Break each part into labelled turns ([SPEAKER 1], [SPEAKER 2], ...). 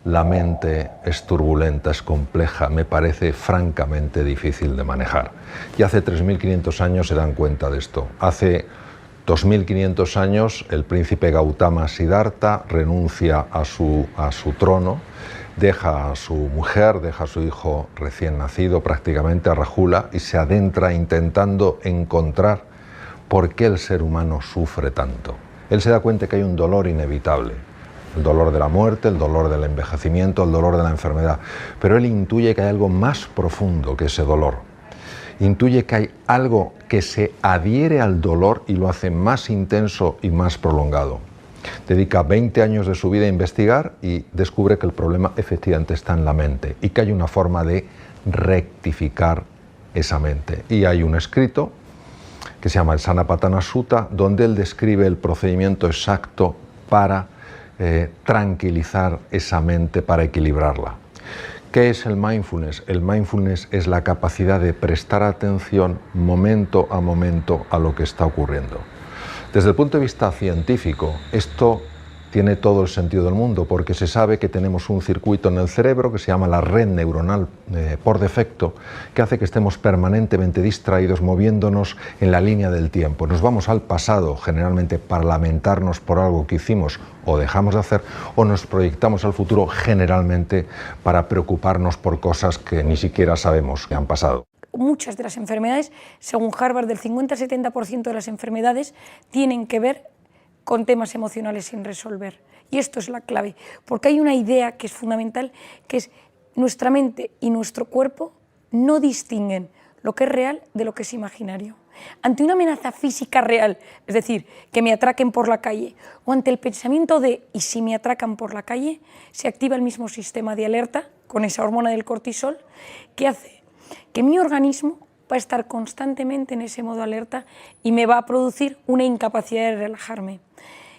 [SPEAKER 1] la mente es turbulenta, es compleja, me parece francamente difícil de manejar. Y hace 3.500 años se dan cuenta de esto. Hace 2.500 años el príncipe Gautama Siddhartha renuncia a su trono, deja a su mujer, deja a su hijo recién nacido prácticamente, a Rahula, y se adentra intentando encontrar por qué el ser humano sufre tanto. Él se da cuenta que hay un dolor inevitable, el dolor de la muerte, el dolor del envejecimiento, el dolor de la enfermedad, pero él intuye que hay algo más profundo que ese dolor. Intuye que hay algo que se adhiere al dolor y lo hace más intenso y más prolongado. Dedica 20 años de su vida a investigar y descubre que el problema efectivamente está en la mente y que hay una forma de rectificar esa mente. Y hay un escrito que se llama el Sanapatana Sutta, donde él describe el procedimiento exacto para tranquilizar esa mente, para equilibrarla. ¿Qué es el mindfulness? El mindfulness es la capacidad de prestar atención momento a lo que está ocurriendo. Desde el punto de vista científico, esto tiene todo el sentido del mundo, porque se sabe que tenemos un circuito en el cerebro que se llama la red neuronal por defecto, que hace que estemos permanentemente distraídos, moviéndonos en la línea del tiempo. Nos vamos al pasado, generalmente para lamentarnos por algo que hicimos o dejamos de hacer, o nos proyectamos al futuro, generalmente para preocuparnos por cosas que ni siquiera sabemos que han pasado.
[SPEAKER 2] Muchas de las enfermedades, según Harvard, del 50-70% de las enfermedades tienen que ver con temas emocionales sin resolver. Y esto es la clave, porque hay una idea que es fundamental, que es nuestra mente y nuestro cuerpo no distinguen lo que es real de lo que es imaginario. Ante una amenaza física real, es decir, que me atraquen por la calle, o ante el pensamiento de ¿y si me atracan por la calle?, se activa el mismo sistema de alerta, con esa hormona del cortisol, que hace que mi organismo va a estar constantemente en ese modo alerta y me va a producir una incapacidad de relajarme.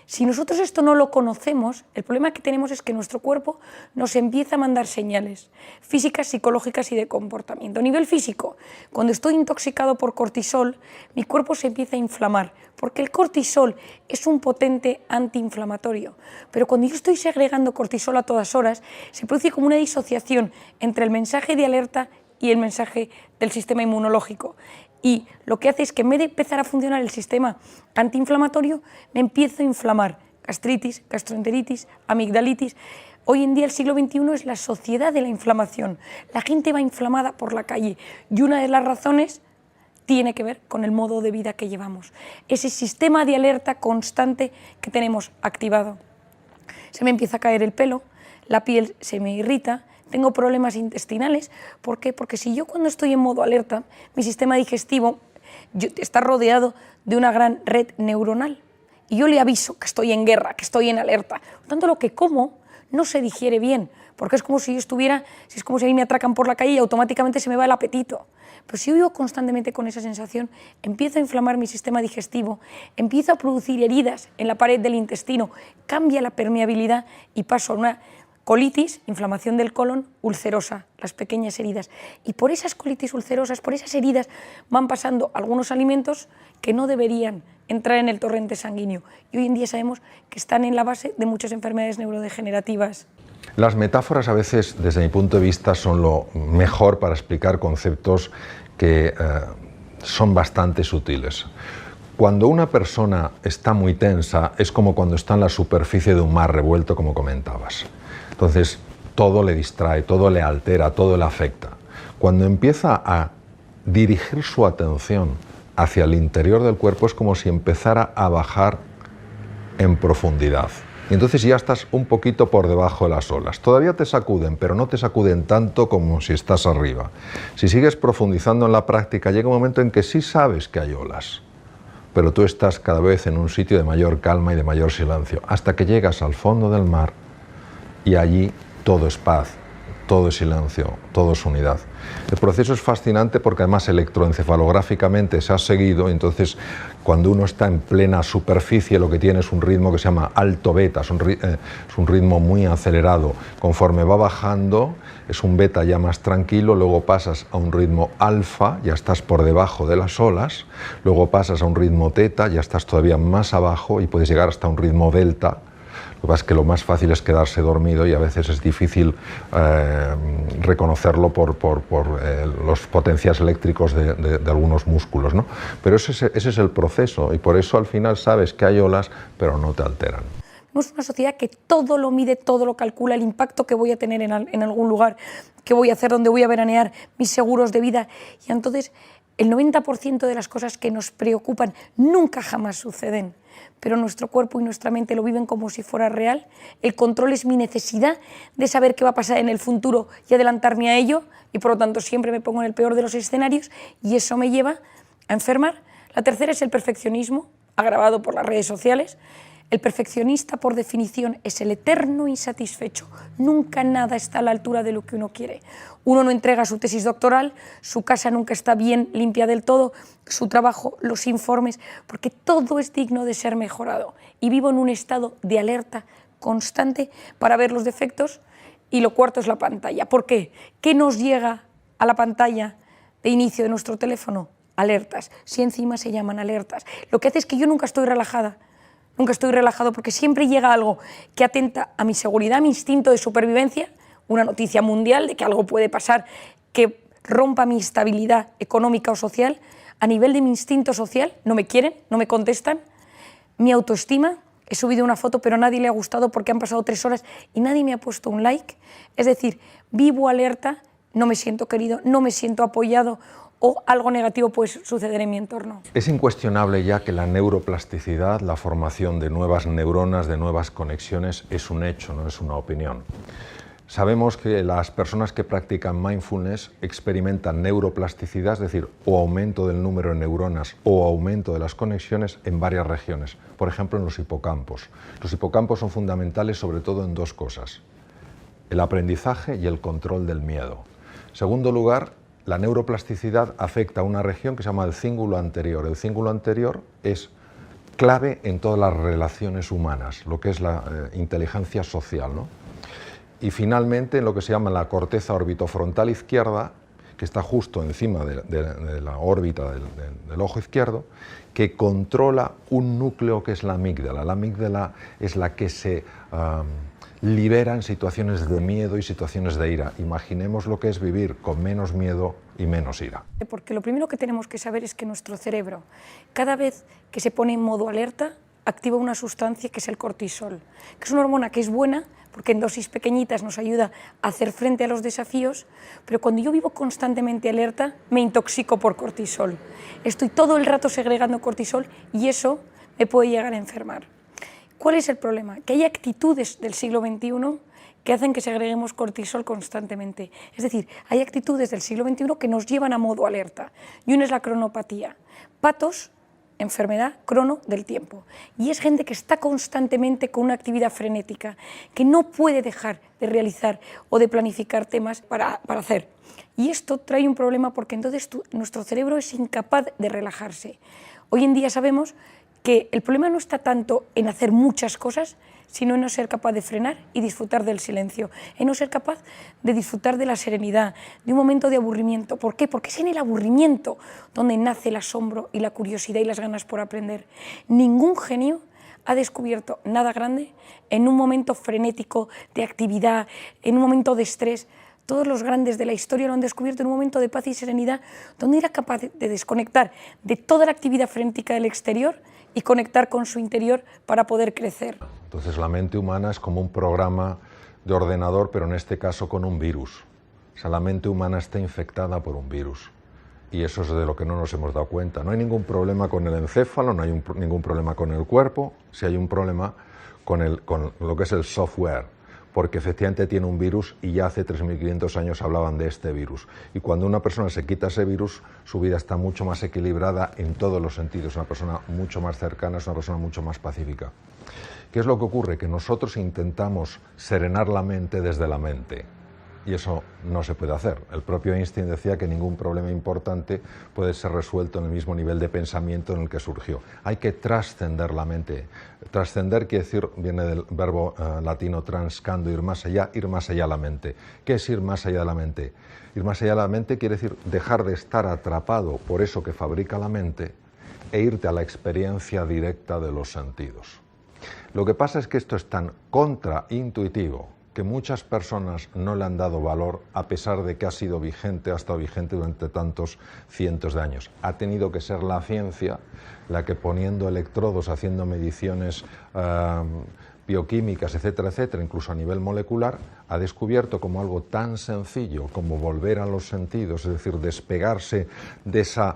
[SPEAKER 2] Si nosotros esto no lo conocemos, el problema que tenemos es que nuestro cuerpo nos empieza a mandar señales físicas, psicológicas y de comportamiento. A nivel físico, cuando estoy intoxicado por cortisol, mi cuerpo se empieza a inflamar, porque el cortisol es un potente antiinflamatorio. Pero cuando yo estoy segregando cortisol a todas horas, se produce como una disociación entre el mensaje de alerta y el mensaje del sistema inmunológico. Y lo que hace es que en vez de empezar a funcionar el sistema antiinflamatorio, me empiezo a inflamar. Gastritis, gastroenteritis, amigdalitis. Hoy en día el siglo XXI es la sociedad de la inflamación. La gente va inflamada por la calle y una de las razones tiene que ver con el modo de vida que llevamos. Ese sistema de alerta constante que tenemos activado. Se me empieza a caer el pelo, la piel se me irrita, tengo problemas intestinales. ¿Por qué? Porque si yo cuando estoy en modo alerta, mi sistema digestivo está rodeado de una gran red neuronal y yo le aviso que estoy en guerra, que estoy en alerta. Por tanto, lo que como no se digiere bien, porque es como si yo estuviera, es como si a mí me atracan por la calle y automáticamente se me va el apetito. Pero si yo vivo constantemente con esa sensación, empiezo a inflamar mi sistema digestivo, empiezo a producir heridas en la pared del intestino, cambia la permeabilidad y paso a una colitis, inflamación del colon, ulcerosa, las pequeñas heridas. Y por esas colitis ulcerosas, por esas heridas, van pasando algunos alimentos que no deberían entrar en el torrente sanguíneo. Y hoy en día sabemos que están en la base de muchas enfermedades neurodegenerativas.
[SPEAKER 1] Las metáforas a veces, desde mi punto de vista, son lo mejor para explicar conceptos que son bastante sutiles. Cuando una persona está muy tensa, es como cuando está en la superficie de un mar revuelto, como comentabas. Entonces, todo le distrae, todo le altera, todo le afecta. Cuando empieza a dirigir su atención hacia el interior del cuerpo, es como si empezara a bajar en profundidad. Y entonces ya estás un poquito por debajo de las olas. Todavía te sacuden, pero no te sacuden tanto como si estás arriba. Si sigues profundizando en la práctica, llega un momento en que sí sabes que hay olas, pero tú estás cada vez en un sitio de mayor calma y de mayor silencio, hasta que llegas al fondo del mar y allí todo es paz, todo es silencio, todo es unidad. El proceso es fascinante porque además electroencefalográficamente se ha seguido, y entonces cuando uno está en plena superficie lo que tiene es un ritmo que se llama alto beta, es un ritmo muy acelerado. Conforme va bajando es un beta ya más tranquilo, luego pasas a un ritmo alfa, ya estás por debajo de las olas, luego pasas a un ritmo teta, ya estás todavía más abajo y puedes llegar hasta un ritmo delta. Lo que pasa es que lo más fácil es quedarse dormido y a veces es difícil reconocerlo por los potenciales eléctricos de algunos músculos, ¿no? Pero ese es el proceso y por eso al final sabes que hay olas, pero no te alteran.
[SPEAKER 2] Somos una sociedad que todo lo mide, todo lo calcula, el impacto que voy a tener en algún lugar, qué voy a hacer, dónde voy a veranear, mis seguros de vida. Y entonces el 90% de las cosas que nos preocupan nunca jamás suceden, pero nuestro cuerpo y nuestra mente lo viven como si fuera real. El control es mi necesidad de saber qué va a pasar en el futuro y adelantarme a ello, y por lo tanto siempre me pongo en el peor de los escenarios y eso me lleva a enfermar. La tercera es el perfeccionismo, agravado por las redes sociales. El perfeccionista, por definición, es el eterno insatisfecho. Nunca nada está a la altura de lo que uno quiere. Uno no entrega su tesis doctoral, su casa nunca está bien limpia del todo, su trabajo, los informes, porque todo es digno de ser mejorado. Y vivo en un estado de alerta constante para ver los defectos. Y lo cuarto es la pantalla. ¿Por qué? ¿Qué nos llega a la pantalla de inicio de nuestro teléfono? Alertas. Si encima se llaman alertas. Lo que hace es que yo nunca estoy relajada. Nunca estoy relajado porque siempre llega algo que atenta a mi seguridad, a mi instinto de supervivencia, una noticia mundial de que algo puede pasar que rompa mi estabilidad económica o social. A nivel de mi instinto social, no me quieren, no me contestan. Mi autoestima, he subido una foto pero a nadie le ha gustado porque han pasado 3 horas y nadie me ha puesto un like. Es decir, vivo alerta, no me siento querido, no me siento apoyado, o algo negativo puede suceder en mi entorno.
[SPEAKER 1] Es incuestionable ya que la neuroplasticidad, la formación de nuevas neuronas, de nuevas conexiones, es un hecho, no es una opinión. Sabemos que las personas que practican mindfulness experimentan neuroplasticidad, es decir, o aumento del número de neuronas o aumento de las conexiones en varias regiones, por ejemplo en los hipocampos. Los hipocampos son fundamentales sobre todo en 2 cosas, el aprendizaje y el control del miedo. En segundo lugar, la neuroplasticidad afecta a una región que se llama el cíngulo anterior. El cíngulo anterior es clave en todas las relaciones humanas, lo que es la inteligencia social, ¿no? Y finalmente en lo que se llama la corteza orbitofrontal izquierda, que está justo encima de la órbita del ojo izquierdo, que controla un núcleo que es la amígdala. La amígdala es la que se libera en situaciones de miedo y situaciones de ira. Imaginemos lo que es vivir con menos miedo y menos ira.
[SPEAKER 2] Porque lo primero que tenemos que saber es que nuestro cerebro, cada vez que se pone en modo alerta, activa una sustancia que es el cortisol, que es una hormona que es buena porque en dosis pequeñitas nos ayuda a hacer frente a los desafíos, pero cuando yo vivo constantemente alerta me intoxico por cortisol. Estoy todo el rato segregando cortisol y eso me puede llegar a enfermar. ¿Cuál es el problema? Que hay actitudes del siglo XXI que hacen que segreguemos cortisol constantemente. Es decir, hay actitudes del siglo XXI que nos llevan a modo alerta. Y una es la cronopatía. Patos, enfermedad crono del tiempo. Y es gente que está constantemente con una actividad frenética, que no puede dejar de realizar o de planificar temas para hacer. Y esto trae un problema porque entonces nuestro cerebro es incapaz de relajarse. Hoy en día sabemos que el problema no está tanto en hacer muchas cosas, sino en no ser capaz de frenar y disfrutar del silencio, en no ser capaz de disfrutar de la serenidad, de un momento de aburrimiento. ¿Por qué? Porque es en el aburrimiento donde nace el asombro y la curiosidad y las ganas por aprender. Ningún genio ha descubierto nada grande en un momento frenético de actividad, en un momento de estrés. Todos los grandes de la historia lo han descubierto en un momento de paz y serenidad, donde era capaz de desconectar de toda la actividad frenética del exterior y conectar con su interior para poder crecer.
[SPEAKER 1] Entonces la mente humana es como un programa de ordenador, pero en este caso con un virus. O sea, la mente humana está infectada por un virus. Y eso es de lo que no nos hemos dado cuenta. No hay ningún problema con el encéfalo, no hay ningún problema con el cuerpo, sí hay un problema con lo que es el software, porque efectivamente tiene un virus y ya hace 3.500 años hablaban de este virus. Y cuando una persona se quita ese virus, su vida está mucho más equilibrada en todos los sentidos, es una persona mucho más cercana, es una persona mucho más pacífica. ¿Qué es lo que ocurre? Que nosotros intentamos serenar la mente desde la mente. Y eso no se puede hacer. El propio Einstein decía que ningún problema importante puede ser resuelto en el mismo nivel de pensamiento en el que surgió. Hay que trascender la mente. Trascender quiere decir, viene del verbo latino transcando, ir más allá de la mente. ¿Qué es ir más allá de la mente? Ir más allá de la mente quiere decir dejar de estar atrapado por eso que fabrica la mente e irte a la experiencia directa de los sentidos. Lo que pasa es que esto es tan contraintuitivo que muchas personas no le han dado valor a pesar de que ha sido vigente, ha estado vigente durante tantos cientos de años. Ha tenido que ser la ciencia la que, poniendo electrodos, haciendo mediciones bioquímicas, etcétera, etcétera, incluso a nivel molecular, ha descubierto como algo tan sencillo como volver a los sentidos, es decir, despegarse de esa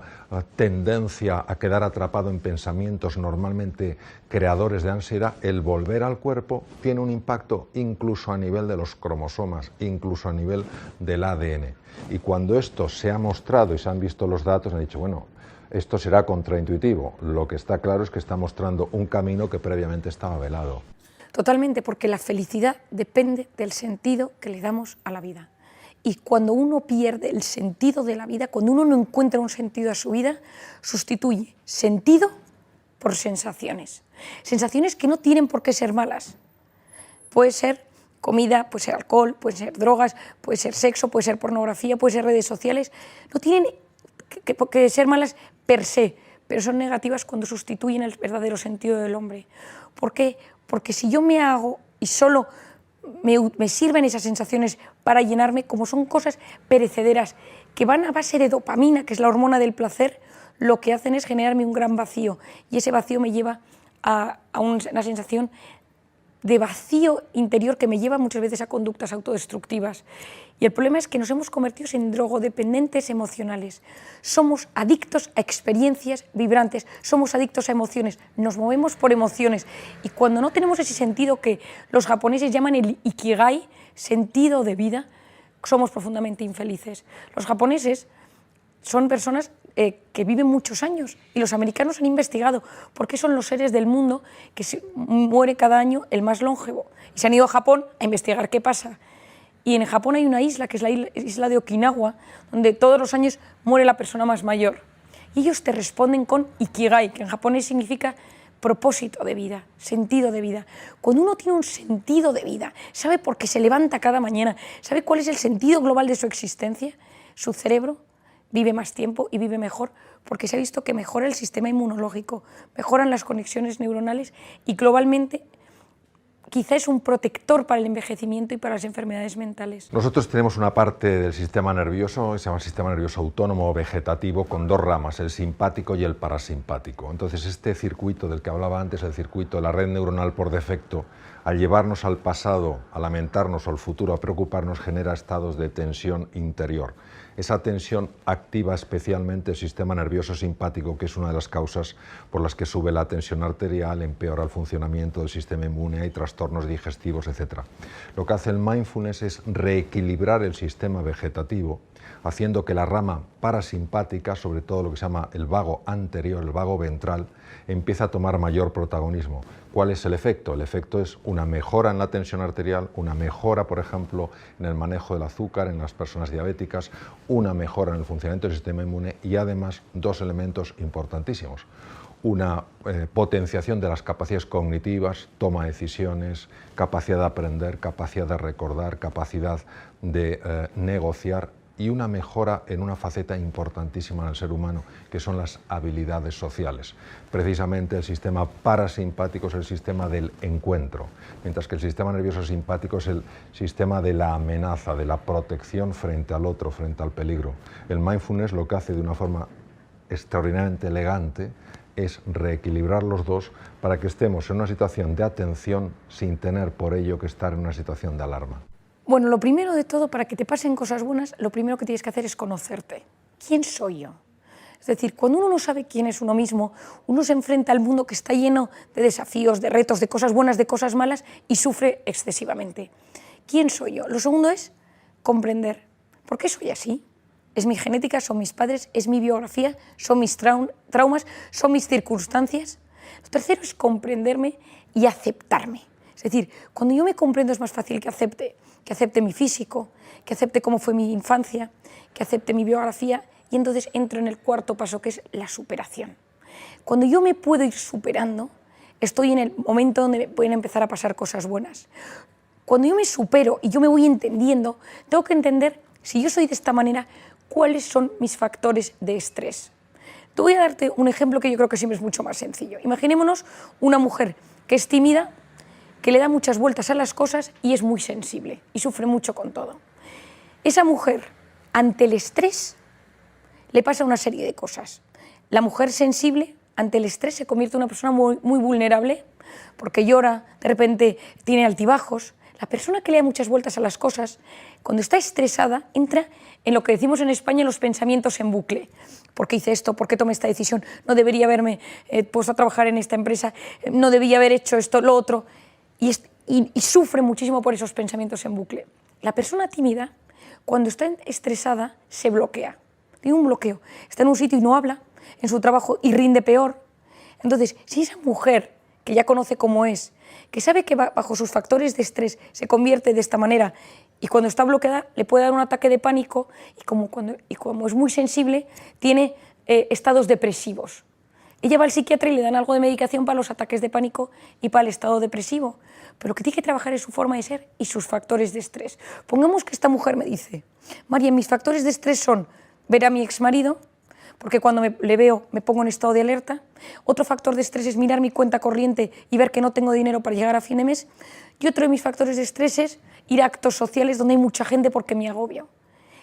[SPEAKER 1] tendencia a quedar atrapado en pensamientos normalmente creadores de ansiedad. El volver al cuerpo tiene un impacto incluso a nivel de los cromosomas, incluso a nivel del ADN. Y cuando esto se ha mostrado y se han visto los datos, han dicho, bueno, esto será contraintuitivo. Lo que está claro es que está mostrando un camino que previamente estaba velado.
[SPEAKER 2] Totalmente, porque la felicidad depende del sentido que le damos a la vida. Y cuando uno pierde el sentido de la vida, cuando uno no encuentra un sentido a su vida, sustituye sentido por sensaciones. Sensaciones que no tienen por qué ser malas. Puede ser comida, puede ser alcohol, puede ser drogas, puede ser sexo, puede ser pornografía, puede ser redes sociales. No tienen que ser malas per se, pero son negativas cuando sustituyen el verdadero sentido del hombre. ¿Por qué? Porque si yo me hago y solo me sirven esas sensaciones para llenarme, como son cosas perecederas que van a base de dopamina, que es la hormona del placer, lo que hacen es generarme un gran vacío, y ese vacío me lleva a una sensación de vacío interior que me lleva muchas veces a conductas autodestructivas. Y el problema es que nos hemos convertido en drogodependientes emocionales. Somos adictos a experiencias vibrantes, somos adictos a emociones, nos movemos por emociones. Y cuando no tenemos ese sentido que los japoneses llaman el ikigai, sentido de vida, somos profundamente infelices. Los japoneses son personas que viven muchos años, y los americanos han investigado por qué son los seres del mundo que muere cada año el más longevo, y se han ido a Japón a investigar qué pasa. Y en Japón hay una isla, que es la isla de Okinawa, donde todos los años muere la persona más mayor, y ellos te responden con ikigai, que en japonés significa propósito de vida, sentido de vida. Cuando uno tiene un sentido de vida, sabe por qué se levanta cada mañana, sabe cuál es el sentido global de su existencia, su cerebro vive más tiempo y vive mejor, porque se ha visto que mejora el sistema inmunológico, mejoran las conexiones neuronales, y globalmente quizá es un protector para el envejecimiento y para las enfermedades mentales.
[SPEAKER 1] Nosotros tenemos una parte del sistema nervioso, se llama sistema nervioso autónomo o vegetativo, con dos ramas, el simpático y el parasimpático. Entonces este circuito del que hablaba antes, el circuito de la red neuronal por defecto, al llevarnos al pasado, a lamentarnos, o al futuro, a preocuparnos, genera estados de tensión interior. Esa tensión activa especialmente el sistema nervioso simpático, que es una de las causas por las que sube la tensión arterial, empeora el funcionamiento del sistema inmune, hay trastornos digestivos, etc. Lo que hace el mindfulness es reequilibrar el sistema vegetativo, haciendo que la rama parasimpática, sobre todo lo que se llama el vago anterior, el vago ventral, empiece a tomar mayor protagonismo. ¿Cuál es el efecto? El efecto es una mejora en la tensión arterial, una mejora, por ejemplo, en el manejo del azúcar en las personas diabéticas, una mejora en el funcionamiento del sistema inmune, y además dos elementos importantísimos: una potenciación de las capacidades cognitivas, toma de decisiones, capacidad de aprender, capacidad de recordar, capacidad de negociar, y una mejora en una faceta importantísima en el ser humano, que son las habilidades sociales. Precisamente el sistema parasimpático es el sistema del encuentro, mientras que el sistema nervioso simpático es el sistema de la amenaza, de la protección frente al otro, frente al peligro. El mindfulness lo que hace de una forma extraordinariamente elegante es reequilibrar los dos para que estemos en una situación de atención sin tener por ello que estar en una situación de alarma.
[SPEAKER 2] Bueno, lo primero de todo, para que te pasen cosas buenas, lo primero que tienes que hacer es conocerte. ¿Quién soy yo? Es decir, cuando uno no sabe quién es uno mismo, uno se enfrenta al mundo que está lleno de desafíos, de retos, de cosas buenas, de cosas malas, y sufre excesivamente. ¿Quién soy yo? Lo segundo es comprender. ¿Por qué soy así? ¿Es mi genética? ¿Son mis padres? ¿Es mi biografía? ¿Son mis traumas? ¿Son mis circunstancias? Lo tercero es comprenderme y aceptarme. Es decir, cuando yo me comprendo es más fácil que acepte mi físico, que acepte cómo fue mi infancia, que acepte mi biografía, y entonces entro en el cuarto paso, que es la superación. Cuando yo me puedo ir superando, estoy en el momento donde me pueden empezar a pasar cosas buenas. Cuando yo me supero y yo me voy entendiendo, tengo que entender, si yo soy de esta manera, cuáles son mis factores de estrés. Te voy a darte un ejemplo que yo creo que siempre es mucho más sencillo. Imaginémonos una mujer que es tímida, que le da muchas vueltas a las cosas y es muy sensible y sufre mucho con todo. Esa mujer, ante el estrés, le pasa una serie de cosas. La mujer sensible, ante el estrés, se convierte en una persona muy vulnerable, porque llora, de repente tiene altibajos. La persona que le da muchas vueltas a las cosas, cuando está estresada, entra en lo que decimos en España, los pensamientos en bucle. ¿Por qué hice esto? ¿Por qué tomé esta decisión? No debería haberme puesto a trabajar en esta empresa, no debía haber hecho esto, lo otro. Y sufre muchísimo por esos pensamientos en bucle. La persona tímida, cuando está estresada, se bloquea. Tiene un bloqueo. Está en un sitio y no habla, en su trabajo y rinde peor. Entonces, si esa mujer, que ya conoce cómo es, que sabe que bajo sus factores de estrés se convierte de esta manera y cuando está bloqueada le puede dar un ataque de pánico y como es muy sensible, tiene estados depresivos. Ella va al psiquiatra y le dan algo de medicación para los ataques de pánico y para el estado depresivo, pero lo que tiene que trabajar es su forma de ser y sus factores de estrés. Pongamos que esta mujer me dice: María, mis factores de estrés son ver a mi exmarido, porque cuando le veo me pongo en estado de alerta. Otro factor de estrés es mirar mi cuenta corriente y ver que no tengo dinero para llegar a fin de mes. Y otro de mis factores de estrés es ir a actos sociales donde hay mucha gente porque me agobio.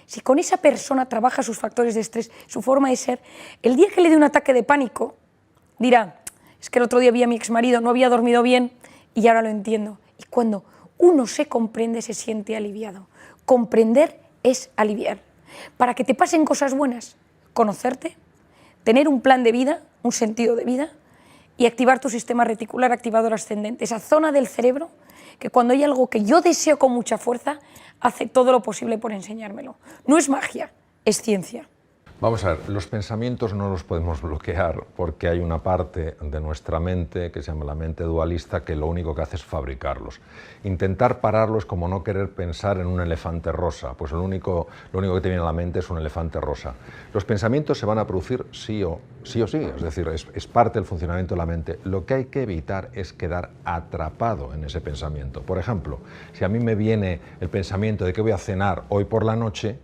[SPEAKER 2] Si con esa persona trabaja sus factores de estrés, su forma de ser, el día que le dé un ataque de pánico, dirá: es que el otro día vi a mi exmarido, no había dormido bien y ahora lo entiendo. Y cuando uno se comprende, se siente aliviado. Comprender es aliviar. Para que te pasen cosas buenas, conocerte, tener un plan de vida, un sentido de vida y activar tu sistema reticular activador ascendente, esa zona del cerebro que cuando hay algo que yo deseo con mucha fuerza, hace todo lo posible por enseñármelo. No es magia, es ciencia.
[SPEAKER 1] Vamos a ver, los pensamientos no los podemos bloquear porque hay una parte de nuestra mente que se llama la mente dualista que lo único que hace es fabricarlos. Intentar pararlos es como no querer pensar en un elefante rosa, pues lo único que te viene a la mente es un elefante rosa. Los pensamientos se van a producir sí o sí, es decir, es parte del funcionamiento de la mente. Lo que hay que evitar es quedar atrapado en ese pensamiento. Por ejemplo, si a mí me viene el pensamiento de que voy a cenar hoy por la noche,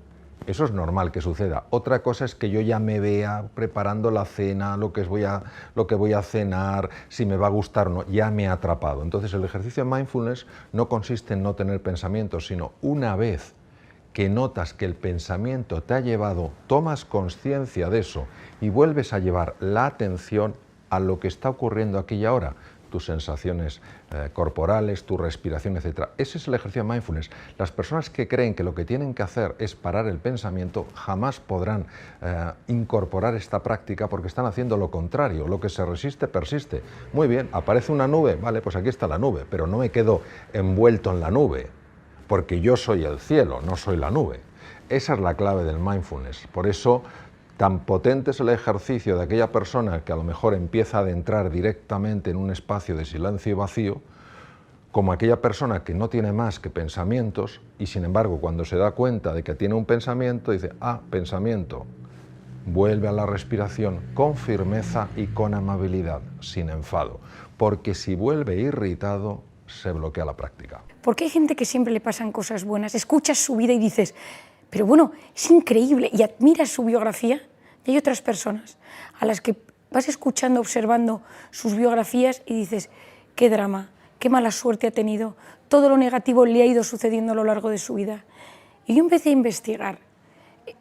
[SPEAKER 1] eso es normal que suceda. Otra cosa es que yo ya me vea preparando la cena, lo que voy a cenar, si me va a gustar o no, ya me ha atrapado. Entonces el ejercicio de mindfulness no consiste en no tener pensamientos, sino una vez que notas que el pensamiento te ha llevado, tomas conciencia de eso y vuelves a llevar la atención a lo que está ocurriendo aquí y ahora, tus sensaciones corporales, tu respiración, etc. Ese es el ejercicio de mindfulness. Las personas que creen que lo que tienen que hacer es parar el pensamiento jamás podrán incorporar esta práctica porque están haciendo lo contrario. Lo que se resiste, persiste. Muy bien, aparece una nube, vale, pues aquí está la nube, pero no me quedo envuelto en la nube, porque yo soy el cielo, no soy la nube. Esa es la clave del mindfulness. Por eso, tan potente es el ejercicio de aquella persona que a lo mejor empieza a adentrar directamente en un espacio de silencio y vacío, como aquella persona que no tiene más que pensamientos y sin embargo cuando se da cuenta de que tiene un pensamiento dice: ah, pensamiento, vuelve a la respiración con firmeza y con amabilidad, sin enfado, porque si vuelve irritado se bloquea la práctica.
[SPEAKER 2] Porque hay gente que siempre le pasan cosas buenas, escuchas su vida y dices: pero bueno, es increíble, y admiras su biografía, y hay otras personas a las que vas escuchando, observando sus biografías y dices: qué drama, qué mala suerte ha tenido, todo lo negativo le ha ido sucediendo a lo largo de su vida. Y yo empecé a investigar.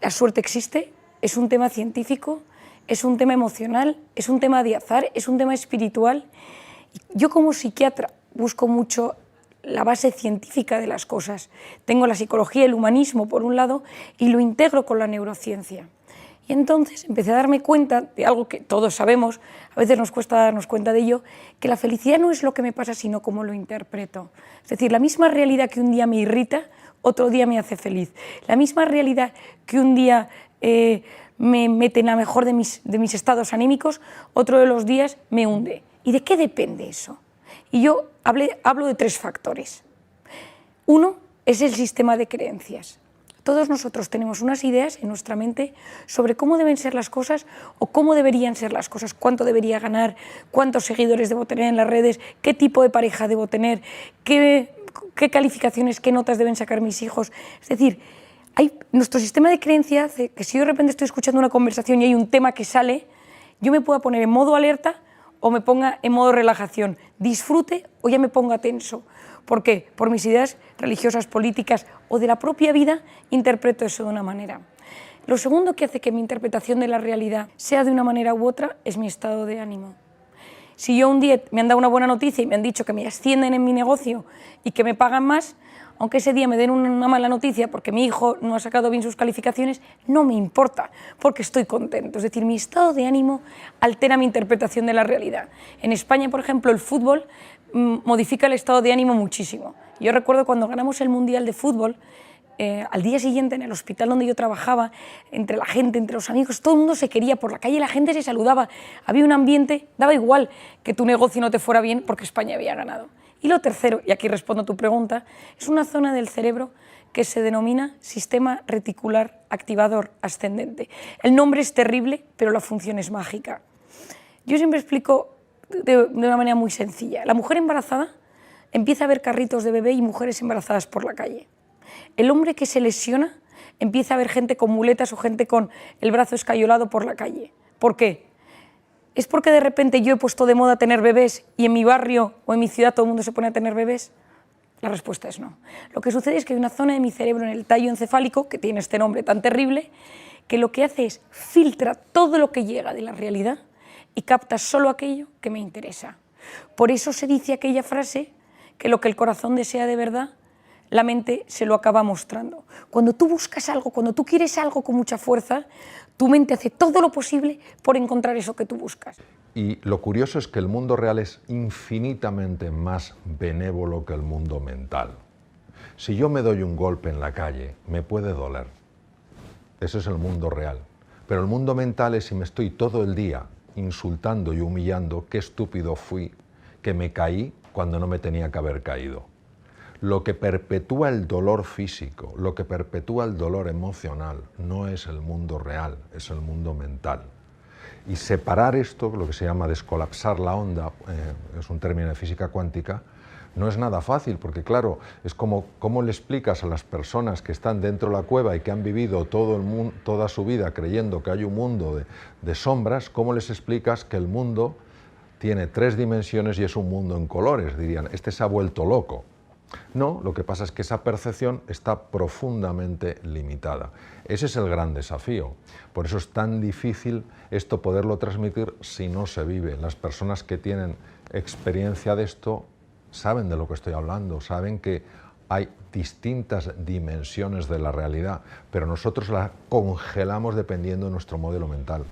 [SPEAKER 2] ¿La suerte existe? ¿Es un tema científico? ¿Es un tema emocional? ¿Es un tema de azar? ¿Es un tema espiritual? Yo como psiquiatra busco mucho la base científica de las cosas. Tengo la psicología, el humanismo por un lado y lo integro con la neurociencia. Y entonces empecé a darme cuenta de algo que todos sabemos, a veces nos cuesta darnos cuenta de ello, que la felicidad no es lo que me pasa, sino cómo lo interpreto. Es decir, la misma realidad que un día me irrita, otro día me hace feliz. La misma realidad que un día me mete en la mejor de mis estados anímicos, otro de los días me hunde. ¿Y de qué depende eso? Y yo hablo de tres factores. Uno es el sistema de creencias. Todos nosotros tenemos unas ideas en nuestra mente sobre cómo deben ser las cosas o cómo deberían ser las cosas, cuánto debería ganar, cuántos seguidores debo tener en las redes, qué tipo de pareja debo tener, qué calificaciones, qué notas deben sacar mis hijos. Es decir, nuestro sistema de creencias hace que si yo de repente estoy escuchando una conversación y hay un tema que sale, yo me pueda poner en modo alerta o me ponga en modo relajación, disfrute o ya me ponga tenso. ¿Por qué? Por mis ideas religiosas, políticas o de la propia vida interpreto eso de una manera. Lo segundo que hace que mi interpretación de la realidad sea de una manera u otra es mi estado de ánimo. Si yo un día me han dado una buena noticia y me han dicho que me ascienden en mi negocio y que me pagan más, aunque ese día me den una mala noticia porque mi hijo no ha sacado bien sus calificaciones, no me importa, porque estoy contento. Es decir, mi estado de ánimo altera mi interpretación de la realidad. En España, por ejemplo, el fútbol modifica el estado de ánimo muchísimo. Yo recuerdo cuando ganamos el Mundial de Fútbol, al día siguiente en el hospital donde yo trabajaba, entre la gente, entre los amigos, todo el mundo se quería, por la calle la gente se saludaba, había un ambiente, daba igual que tu negocio no te fuera bien porque España había ganado. Y lo tercero, y aquí respondo a tu pregunta, es una zona del cerebro que se denomina sistema reticular activador ascendente. El nombre es terrible, pero la función es mágica. Yo siempre explico de una manera muy sencilla. La mujer embarazada empieza a ver carritos de bebé y mujeres embarazadas por la calle. El hombre que se lesiona empieza a ver gente con muletas o gente con el brazo escayolado por la calle. ¿Por qué? ¿Es porque de repente yo he puesto de moda tener bebés y en mi barrio o en mi ciudad todo el mundo se pone a tener bebés? La respuesta es no. Lo que sucede es que hay una zona de mi cerebro en el tallo encefálico, que tiene este nombre tan terrible, que lo que hace es filtra todo lo que llega de la realidad y capta solo aquello que me interesa. Por eso se dice aquella frase que lo que el corazón desea de verdad, la mente se lo acaba mostrando. Cuando tú buscas algo, cuando tú quieres algo con mucha fuerza, tu mente hace todo lo posible por encontrar eso que tú buscas.
[SPEAKER 1] Y lo curioso es que el mundo real es infinitamente más benévolo que el mundo mental. Si yo me doy un golpe en la calle, me puede doler. Ese es el mundo real. Pero el mundo mental es si me estoy todo el día insultando y humillando, qué estúpido fui, que me caí cuando no me tenía que haber caído. Lo que perpetúa el dolor físico, lo que perpetúa el dolor emocional, no es el mundo real, es el mundo mental. Y separar esto, lo que se llama descolapsar la onda, es un término de física cuántica, no es nada fácil, porque claro, es como cómo le explicas a las personas que están dentro de la cueva y que han vivido toda su vida creyendo que hay un mundo de sombras, cómo les explicas que el mundo tiene 3 dimensiones y es un mundo en colores, dirían, este se ha vuelto loco. No, lo que pasa es que esa percepción está profundamente limitada. Ese es el gran desafío. Por eso es tan difícil esto poderlo transmitir si no se vive. Las personas que tienen experiencia de esto saben de lo que estoy hablando, saben que hay distintas dimensiones de la realidad, pero nosotros la congelamos dependiendo de nuestro modelo mental.